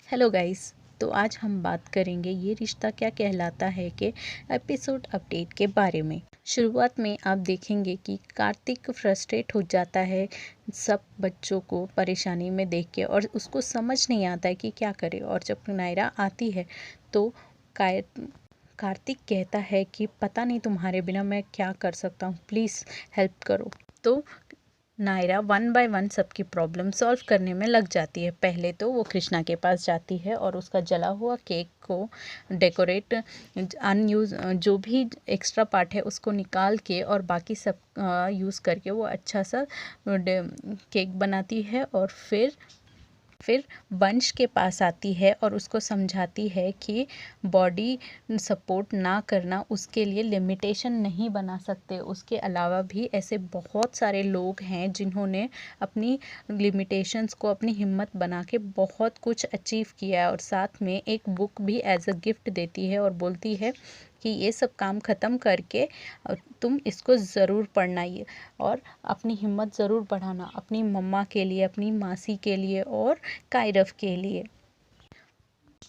Hello guys. तो आज हम बात करेंगे ये रिश्ता क्या कहलाता है के एपिसोड अपडेट के बारे में। शुरुआत में आप देखेंगे कि कार्तिक फ्रस्ट्रेट हो जाता है सब बच्चों को परेशानी में देख के और उसको समझ नहीं आता है कि क्या करे। और जब नायरा आती है तो कार्तिक कहता है कि पता नहीं तुम्हारे बिना मैं क्या कर सकता हूँ, प्लीज़ हेल्प करो। तो नायरा वन बाय वन सबकी प्रॉब्लम सॉल्व करने में लग जाती है। पहले तो वो कृष्णा के पास जाती है और उसका जला हुआ केक को डेकोरेट अनयूज जो भी एक्स्ट्रा पार्ट है उसको निकाल के और बाकी सब यूज़ करके वो अच्छा सा केक बनाती है। और फिर वंश के पास आती है और उसको समझाती है कि बॉडी सपोर्ट ना करना उसके लिए लिमिटेशन नहीं बना सकते। उसके अलावा भी ऐसे बहुत सारे लोग हैं जिन्होंने अपनी लिमिटेशंस को अपनी हिम्मत बना के बहुत कुछ अचीव किया है। और साथ में एक बुक भी एज अ गिफ्ट देती है और बोलती है कि ये सब काम ख़त्म करके तुम इसको ज़रूर पढ़ना ये और अपनी हिम्मत ज़रूर बढ़ाना अपनी मम्मा के लिए, अपनी मासी के लिए और कायरव के लिए।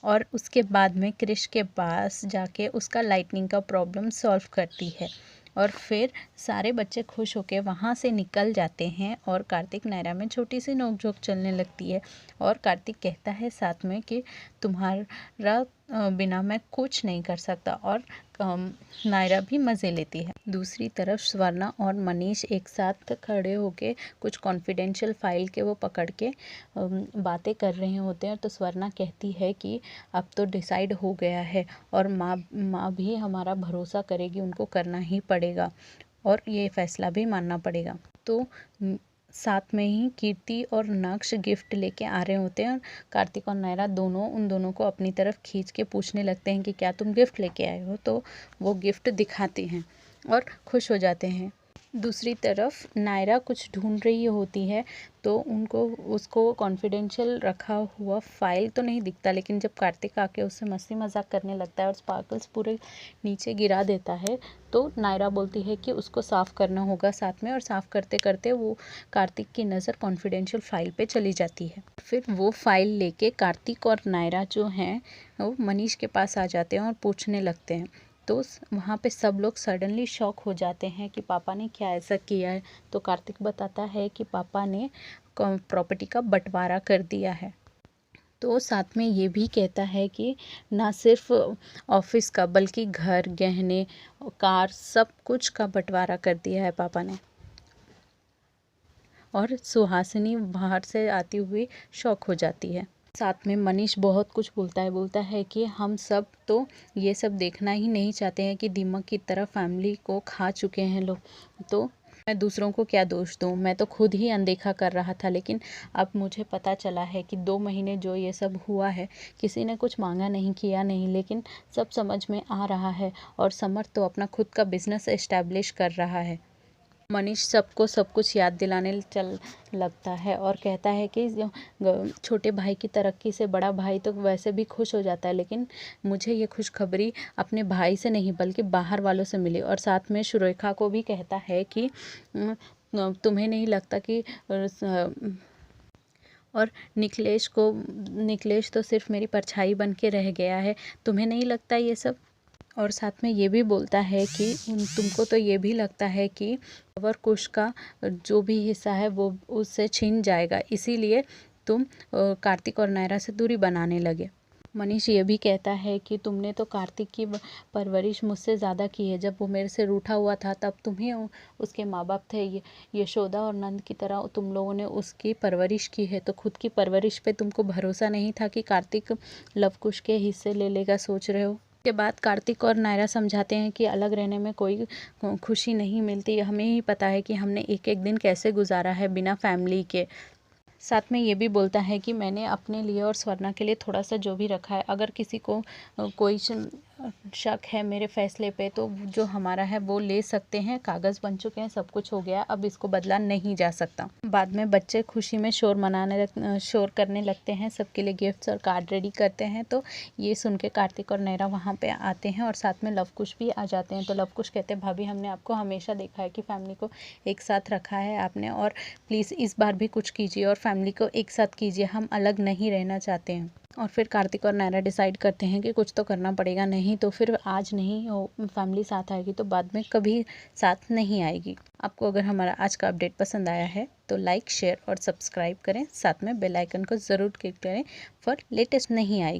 और उसके बाद में क्रिश के पास जाके उसका लाइटनिंग का प्रॉब्लम सॉल्व करती है और फिर सारे बच्चे खुश होके वहाँ से निकल जाते हैं। और कार्तिक नायरा में छोटी सी नोकझोंक चलने लगती है और कार्तिक कहता है साथ में कि तुम्हारा बिना मैं कुछ नहीं कर सकता। और नायरा भी मज़े लेती है। दूसरी तरफ स्वर्णा और मनीष एक साथ खड़े होके कुछ कॉन्फिडेंशियल फाइल के वो पकड़ के बातें कर रहे होते हैं। तो स्वर्णा कहती है कि अब तो डिसाइड हो गया है और माँ भी हमारा भरोसा करेगी, उनको करना ही पड़ेगा और ये फैसला भी मानना पड़ेगा। तो साथ में ही कीर्ति और नक्श गिफ्ट लेके आ रहे होते हैं और कार्तिक और नायरा दोनों उन दोनों को अपनी तरफ खींच के पूछने लगते हैं कि क्या तुम गिफ्ट लेके आए हो। तो वो गिफ्ट दिखाते हैं और खुश हो जाते हैं। दूसरी तरफ नायरा कुछ ढूंढ रही होती है तो उसको कॉन्फिडेंशियल रखा हुआ फाइल तो नहीं दिखता, लेकिन जब कार्तिक आके उससे मस्ती मजाक करने लगता है और स्पार्कल्स पूरे नीचे गिरा देता है तो नायरा बोलती है कि उसको साफ़ करना होगा साथ में। और साफ़ करते करते वो कार्तिक की नज़र कॉन्फिडेंशियल फाइल पे चली जाती है। फिर वो फाइल लेके कार्तिक और नायरा जो हैं वो मनीष के पास आ जाते हैं और पूछने लगते हैं। तो वहाँ पे सब लोग सडनली शॉक हो जाते हैं कि पापा ने क्या ऐसा किया है। तो कार्तिक बताता है कि पापा ने प्रॉपर्टी का बंटवारा कर दिया है। तो साथ में ये भी कहता है कि ना सिर्फ ऑफिस का बल्कि घर, गहने, कार, सब कुछ का बंटवारा कर दिया है पापा ने। और सुहासिनी बाहर से आती हुई शॉक हो जाती है। साथ में मनीष बहुत कुछ बोलता है कि हम सब तो ये सब देखना ही नहीं चाहते हैं कि दीमक की तरह फैमिली को खा चुके हैं लोग। तो मैं दूसरों को क्या दोष दूँ, मैं तो खुद ही अनदेखा कर रहा था। लेकिन अब मुझे पता चला है कि 2 महीने जो ये सब हुआ है किसी ने कुछ मांगा नहीं, किया नहीं, लेकिन सब समझ में आ रहा है और समर्थ तो अपना खुद का बिजनेस एस्टैब्लिश कर रहा है। मनीष सबको सब कुछ याद दिलाने चल लगता है और कहता है कि छोटे भाई की तरक्की से बड़ा भाई तो वैसे भी खुश हो जाता है, लेकिन मुझे ये खुशखबरी अपने भाई से नहीं बल्कि बाहर वालों से मिली। और साथ में सुरेखा को भी कहता है कि तुम्हें नहीं लगता कि और निखिलेश तो सिर्फ मेरी परछाई बन के रह गया है, तुम्हें नहीं लगता ये सब। और साथ में ये भी बोलता है कि तुमको तो ये भी लगता है कि अवर कुश का जो भी हिस्सा है वो उससे छीन जाएगा, इसीलिए तुम कार्तिक और नायरा से दूरी बनाने लगे। मनीष ये भी कहता है कि तुमने तो कार्तिक की परवरिश मुझसे ज़्यादा की है। जब वो मेरे से रूठा हुआ था तब तुम ही उसके माँ बाप थे। यशोदा और नंद की तरह तुम लोगों ने उसकी परवरिश की है, तो खुद की परवरिश पे तुमको भरोसा नहीं था कि कार्तिक लवकुश के हिस्से ले लेगा, सोच रहे हो। के बाद कार्तिक और नायरा समझाते हैं कि अलग रहने में कोई खुशी नहीं मिलती। हमें ही पता है कि हमने एक एक दिन कैसे गुजारा है बिना फैमिली के। साथ में ये भी बोलता है कि मैंने अपने लिए और स्वर्णा के लिए थोड़ा सा जो भी रखा है, अगर किसी को कोई शक है मेरे फैसले पे तो जो हमारा है वो ले सकते हैं। कागज़ बन चुके हैं, सब कुछ हो गया, अब इसको बदला नहीं जा सकता। बाद में बच्चे खुशी में शोर करने लगते हैं, सबके लिए गिफ्ट्स और कार्ड रेडी करते हैं। तो ये सुन के कार्तिक और नयरा वहाँ पे आते हैं और साथ में लव कुश भी आ जाते हैं। तो लव कुश कहते हैं भाभी हमने आपको हमेशा देखा है कि फैमिली को एक साथ रखा है आपने, और प्लीज़ इस बार भी कुछ कीजिए और फैमिली को एक साथ कीजिए, हम अलग नहीं रहना चाहते हैं। और फिर कार्तिक और नायरा डिसाइड करते हैं कि कुछ तो करना पड़ेगा, नहीं तो फिर आज नहीं हो फैमिली साथ आएगी तो बाद में कभी साथ नहीं आएगी। आपको अगर हमारा आज का अपडेट पसंद आया है तो लाइक शेयर और सब्सक्राइब करें, साथ में बेल आइकन को ज़रूर क्लिक करें फॉर लेटेस्ट नहीं आएगी।